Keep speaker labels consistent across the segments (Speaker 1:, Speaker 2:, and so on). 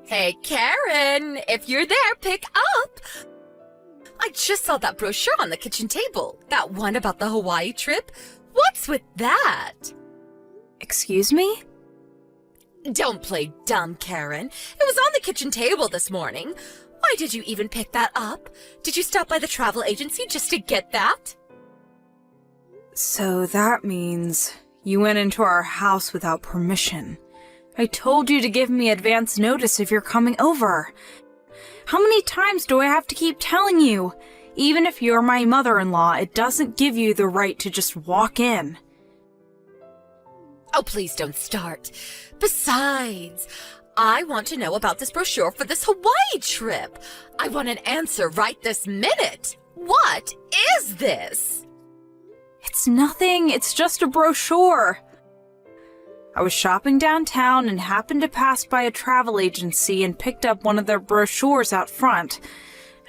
Speaker 1: Hey, Karen, if you're there, pick up. I just saw that brochure on the kitchen table. That one about the Hawaii trip. What's with that?
Speaker 2: Excuse me?
Speaker 1: Don't play dumb, Karen. It was on the kitchen table this morning. Why did you even pick that up? Did you stop by the travel agency just to get that?
Speaker 2: So that means you went into our house without permission. I told you to give me advance notice if you're coming over. How many times do I have to keep telling you? Even if you're my mother-in-law, it doesn't give you the right to just walk in.
Speaker 1: Oh, please don't start. Besides, I want to know about this brochure for this Hawaii trip. I want an answer right this minute. What is this?
Speaker 2: It's nothing. It's just a brochure. I was shopping downtown and happened to pass by a travel agency and picked up one of their brochures out front.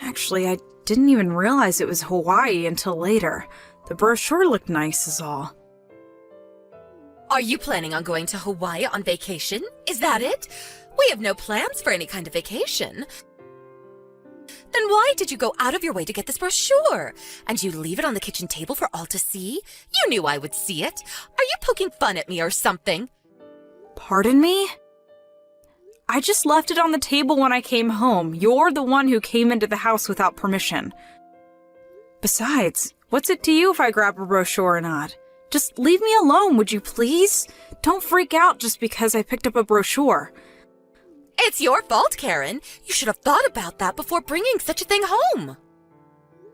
Speaker 2: Actually, I didn't even realize it was Hawaii until later. The brochure looked nice is all.
Speaker 1: Are you planning on going to Hawaii on vacation? Is that it? We have no plans for any kind of vacation. Then why did you go out of your way to get this brochure? And you leave it on the kitchen table for all to see? You knew I would see it. Are you poking fun at me or something?
Speaker 2: Pardon me? I just left it on the table when I came home. You're the one who came into the house without permission. Besides, what's it to you if I grab a brochure or not? Just leave me alone, would you please? Don't freak out just because I picked up a brochure.
Speaker 1: It's your fault, Karen. You should have thought about that before bringing such a thing home.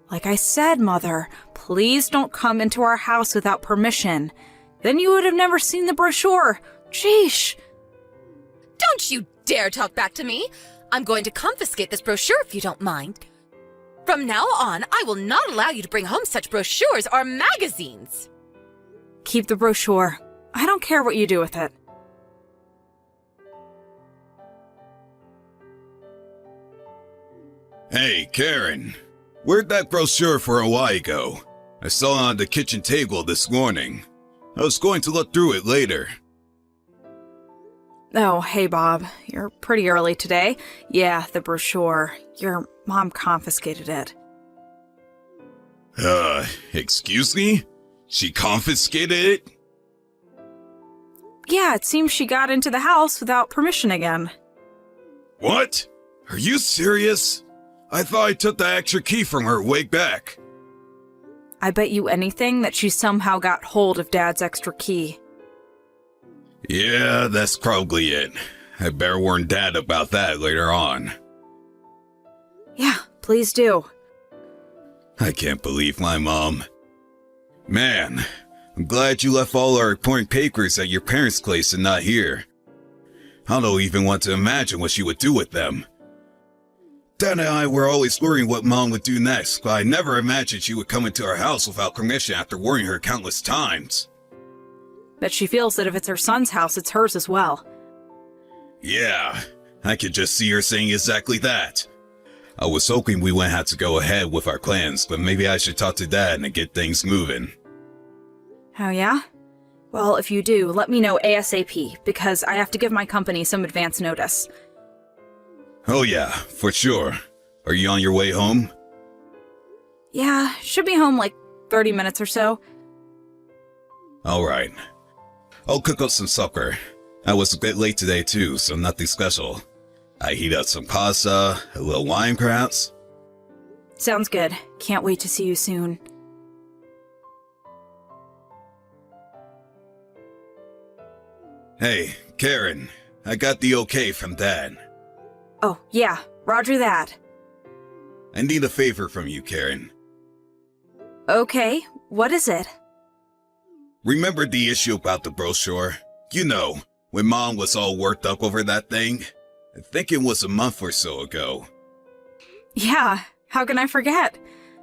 Speaker 2: Like I said, Mother, please don't come into our house without permission. Then you would have never seen the brochure. Sheesh.
Speaker 1: Don't you dare talk back to me. I'm going to confiscate this brochure if you don't mind. From now on, I will not allow you to bring home such brochures or magazines.
Speaker 2: Keep the brochure. I don't care what you do with it.
Speaker 3: Hey, Karen. Where'd that brochure for Hawaii go? I saw it on the kitchen table this morning. I was going to look through it later.
Speaker 2: Oh, hey, Bob. You're pretty early today. Yeah, the brochure. Your mom confiscated it.
Speaker 3: Excuse me? She confiscated it?
Speaker 2: Yeah, it seems she got into the house without permission again.
Speaker 3: What? Are you serious? I thought I took the extra key from her way back.
Speaker 2: I bet you anything that she somehow got hold of Dad's extra key.
Speaker 3: Yeah, that's probably it. I better warn Dad about that later on.
Speaker 2: Yeah, please do.
Speaker 3: I can't believe my mom. Man, I'm glad you left all our important papers at your parents' place and not here. I don't even want to imagine what she would do with them. Dad and I were always worrying what Mom would do next, but I never imagined she would come into our house without permission after warning her countless times.
Speaker 2: Bet she feels that if it's her son's house, it's hers as well.
Speaker 3: Yeah, I could just see her saying exactly that. I was hoping we wouldn't have to go ahead with our plans, but maybe I should talk to Dad and get things moving.
Speaker 2: Oh yeah? Well, if you do, let me know ASAP, because I have to give my company some advance notice.
Speaker 3: Oh yeah, for sure. Are you on your way home?
Speaker 2: Yeah, should be home like 30 minutes or so.
Speaker 3: Alright. I'll cook up some supper. I was a bit late today too, so nothing special. I heat up some pasta, a little wine perhaps.
Speaker 2: Sounds good. Can't wait to see you soon.
Speaker 3: Hey, Karen. I got the okay from Dad.
Speaker 2: Oh, yeah, roger that.
Speaker 3: I need a favor from you, Karen.
Speaker 2: Okay, what is it?
Speaker 3: Remember the issue about the brochure? You know, when Mom was all worked up over that thing? I think it was a month or so ago.
Speaker 2: Yeah, how can I forget?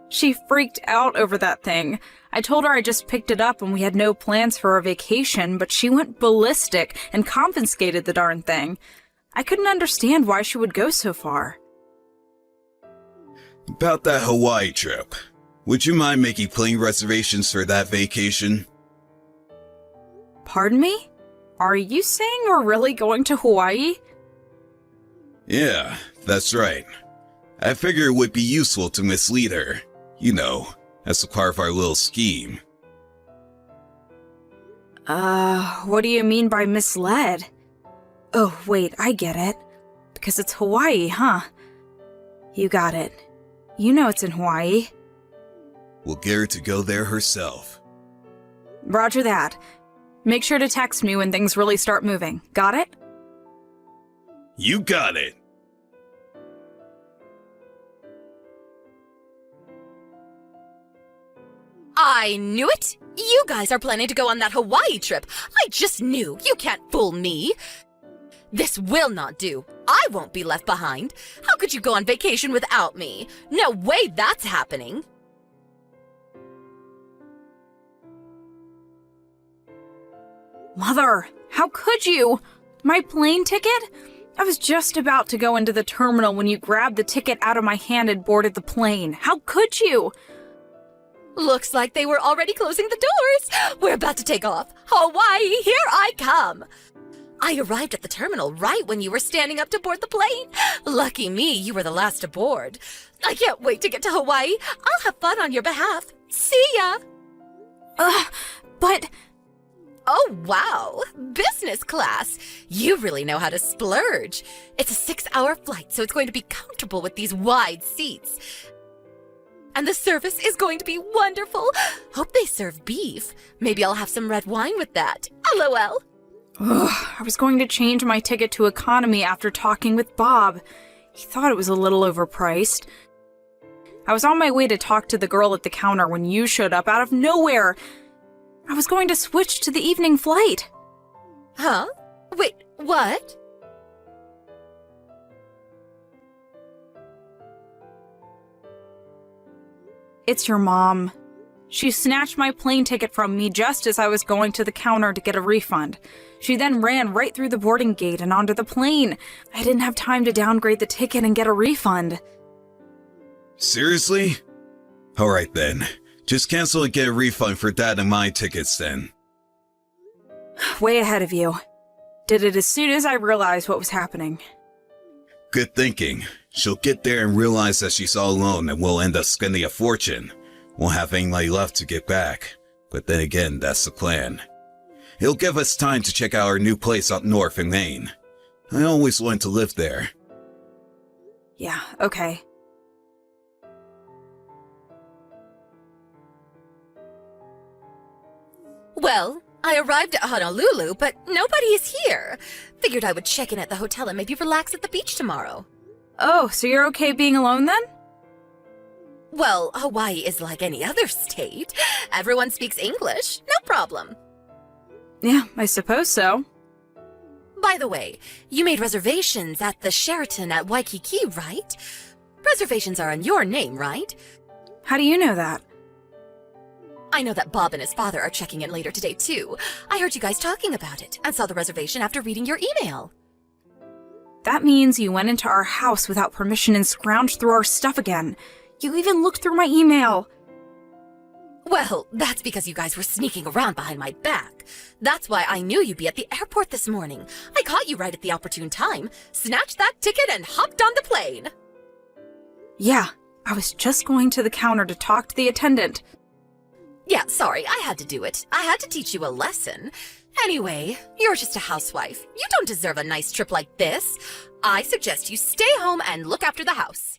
Speaker 2: She freaked out over that thing. I told her I just picked it up and we had no plans for a vacation, but she went ballistic and confiscated the darn thing. I couldn't understand why she would go so far.
Speaker 3: About that Hawaii trip. Would you mind making plane reservations for that vacation?
Speaker 2: Pardon me? Are you saying we're really going to Hawaii?
Speaker 3: Yeah, that's right. I figure it would be useful to mislead her. You know, as a part of our little scheme.
Speaker 2: What do you mean by misled? Oh, wait, I get it. Because it's Hawaii, huh? You got it. You know it's in Hawaii.
Speaker 3: We'll get her to go there herself.
Speaker 2: Roger that. Make sure to text me when things really start moving. Got it?
Speaker 3: You got it!
Speaker 1: I knew it! You guys are planning to go on that Hawaii trip. I just knew. You can't fool me. This will not do. I won't be left behind. How could you go on vacation without me? No way that's happening.
Speaker 2: Mother, how could you? My plane ticket? I was just about to go into the terminal when you grabbed the ticket out of my hand and boarded the plane. How could you?
Speaker 1: Looks like they were already closing the doors. We're about to take off. Hawaii, here I come. I arrived at the terminal right when you were standing up to board the plane. Lucky me, you were the last to board. I can't wait to get to Hawaii. I'll have fun on your behalf. See ya.
Speaker 2: But...
Speaker 1: Oh, wow. Business class. You really know how to splurge. It's a 6-hour flight, so it's going to be comfortable with these wide seats. And the service is going to be wonderful. Hope they serve beef. Maybe I'll have some red wine with that. LOL.
Speaker 2: I was going to change my ticket to economy after talking with Bob. He thought it was a little overpriced. I was on my way to talk to the girl at the counter when you showed up out of nowhere. I was going to switch to the evening flight.
Speaker 1: Huh? Wait, what?
Speaker 2: It's your mom. She snatched my plane ticket from me just as I was going to the counter to get a refund. She then ran right through the boarding gate and onto the plane. I didn't have time to downgrade the ticket and get a refund.
Speaker 3: Seriously? Alright then. Just cancel and get a refund for Dad and my tickets then.
Speaker 2: Way ahead of you. Did it as soon as I realized what was happening.
Speaker 3: Good thinking. She'll get there and realize that she's all alone and we'll end up spending a fortune. Won't have any money left to get back. But then again, that's the plan. It'll give us time to check out our new place up north in Maine. I always wanted to live there.
Speaker 2: Yeah, okay.
Speaker 1: Well, I arrived at Honolulu, but nobody is here. Figured I would check in at the hotel and maybe relax at the beach tomorrow.
Speaker 2: Oh, so you're okay being alone then?
Speaker 1: Well, Hawaii is like any other state. Everyone speaks English, no problem.
Speaker 2: Yeah, I suppose so.
Speaker 1: By the way, you made reservations at the Sheraton at Waikiki, right? Reservations are in your name, right?
Speaker 2: How do you know that?
Speaker 1: I know that Bob and his father are checking in later today, too. I heard you guys talking about it and saw the reservation after reading your email.
Speaker 2: That means you went into our house without permission and scrounged through our stuff again. You even looked through my email.
Speaker 1: Well, that's because you guys were sneaking around behind my back. That's why I knew you'd be at the airport this morning. I caught you right at the opportune time, snatched that ticket, and hopped on the plane.
Speaker 2: Yeah, I was just going to the counter to talk to the attendant.
Speaker 1: Yeah, sorry, I had to do it. I had to teach you a lesson. Anyway, you're just a housewife. You don't deserve a nice trip like this. I suggest you stay home and look after the house.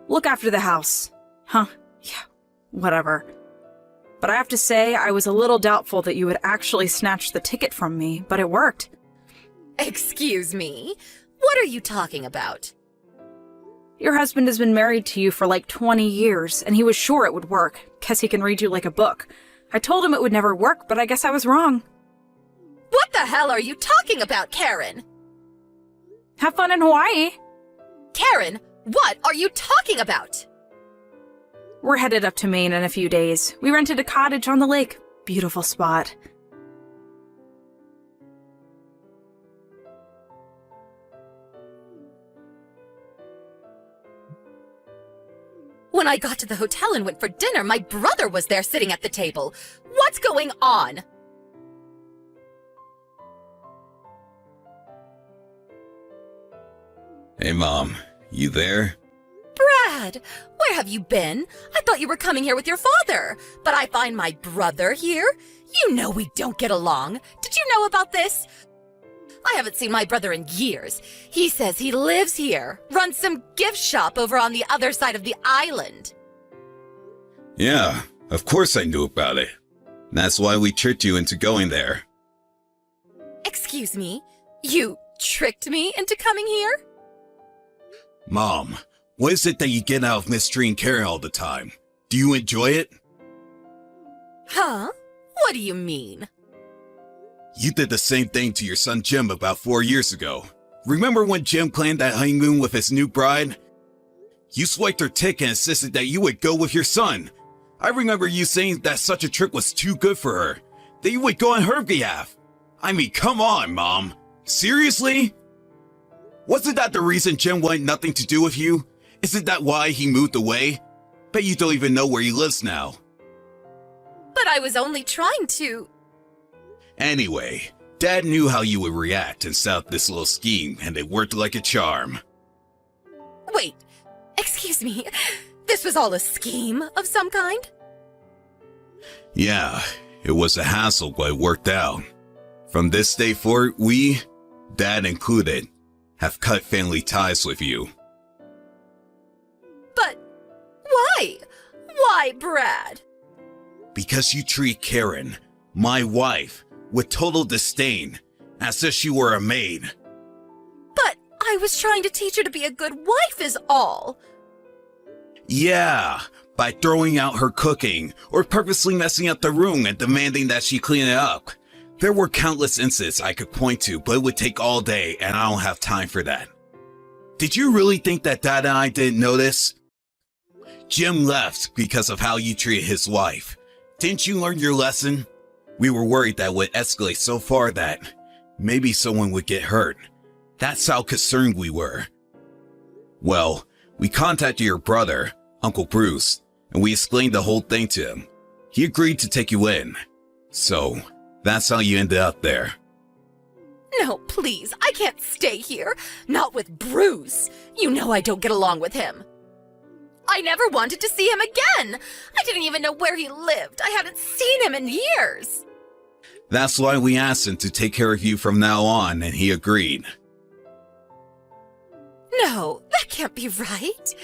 Speaker 2: Look after the house. Huh, yeah, whatever. But I have to say, I was a little doubtful that you would actually snatch the ticket from me, but it worked.
Speaker 1: Excuse me? What are you talking about?
Speaker 2: Your husband has been married to you for like 20 years, and he was sure it would work, 'cause he can read you like a book. I told him it would never work, but I guess I was wrong.
Speaker 1: What the hell are you talking about, Karen?
Speaker 2: Have fun in Hawaii.
Speaker 1: Karen, what are you talking about?
Speaker 2: We're headed up to Maine in a few days. We rented a cottage on the lake. Beautiful spot.
Speaker 1: When I got to the hotel and went for dinner, my brother was there sitting at the table. What's going on?
Speaker 3: Hey, Mom. You there?
Speaker 1: Brad, where have you been? I thought you were coming here with your father, but I find my brother here? You know we don't get along. Did you know about this? I haven't seen my brother in years. He says he lives here, runs some gift shop over on the other side of the island.
Speaker 3: Yeah, of course I knew about it. That's why we tricked you into going there.
Speaker 1: Excuse me? You tricked me into coming here?
Speaker 4: Mom, what is it that you get out of mistreating Karen all the time? Do you enjoy it?
Speaker 1: Huh? What do you mean?
Speaker 4: You did the same thing to your son Jim about 4 years ago. Remember when Jim planned that honeymoon with his new bride? You swiped her ticket and insisted that you would go with your son. I remember you saying that such a trip was too good for her, that you would go on her behalf. I mean, come on, Mom. Seriously? Wasn't that the reason Jim wanted nothing to do with you? Isn't that why he moved away? Bet you don't even know where he lives now.
Speaker 1: But I was only trying to...
Speaker 4: Anyway, Dad knew how you would react and set up this little scheme, and it worked like a charm.
Speaker 1: Wait, excuse me. This was all a scheme of some kind?
Speaker 4: Yeah, it was a hassle, but it worked out. From this day forward, we, Dad included, have cut family ties with you.
Speaker 1: But why? Why, Brad?
Speaker 4: Because you treat Karen, my wife, with total disdain, as if she were a maid.
Speaker 1: But I was trying to teach her to be a good wife is all.
Speaker 4: Yeah, by throwing out her cooking, or purposely messing up the room and demanding that she clean it up. There were countless incidents I could point to, but it would take all day, and I don't have time for that. Did you really think that Dad and I didn't notice? Jim left because of how you treated his wife. Didn't you learn your lesson? We were worried that would escalate so far that maybe someone would get hurt. That's how concerned we were. Well, we contacted your brother, Uncle Bruce, and we explained the whole thing to him. He agreed to take you in. So, that's how you ended up there.
Speaker 1: No, please, I can't stay here. Not with Bruce. You know I don't get along with him. I never wanted to see him again. I didn't even know where he lived. I hadn't seen him in years.
Speaker 4: That's why we asked him to take care of you from now on, and he agreed.
Speaker 1: No, that can't be right.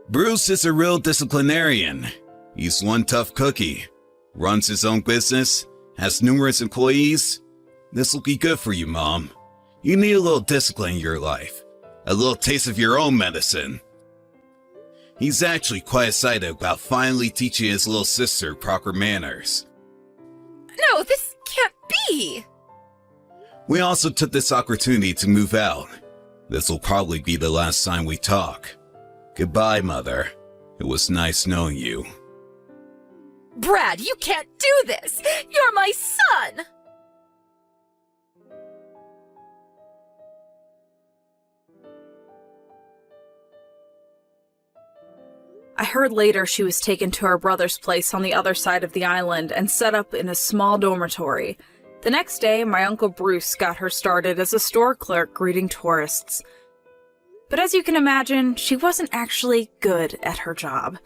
Speaker 4: Bruce is a real disciplinarian. He's one tough cookie. Runs his own business, has numerous employees. This will be good for you, Mom. You need a little discipline in your life. A little taste of your own medicine. He's actually quite excited about finally teaching his little sister proper manners.
Speaker 1: No, this can't be.
Speaker 4: We also took this opportunity to move out. This will probably be the last time we talk. Goodbye, Mother. It was nice knowing you.
Speaker 1: Brad, you can't do this. You're my son.
Speaker 2: I heard later she was taken to her brother's place on the other side of the island and set up in a small dormitory. The next day, my Uncle Bruce got her started as a store clerk greeting tourists. But as you can imagine, she wasn't actually good at her job.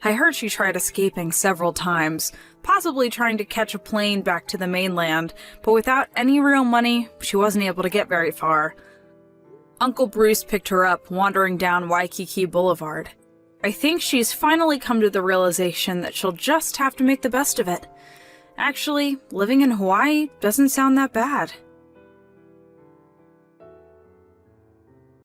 Speaker 2: I heard she tried escaping several times, possibly trying to catch a plane back to the mainland, but without any real money, she wasn't able to get very far. Uncle Bruce picked her up, wandering down Waikiki Boulevard. I think she's finally come to the realization that she'll just have to make the best of it. Actually, living in Hawaii doesn't sound that bad.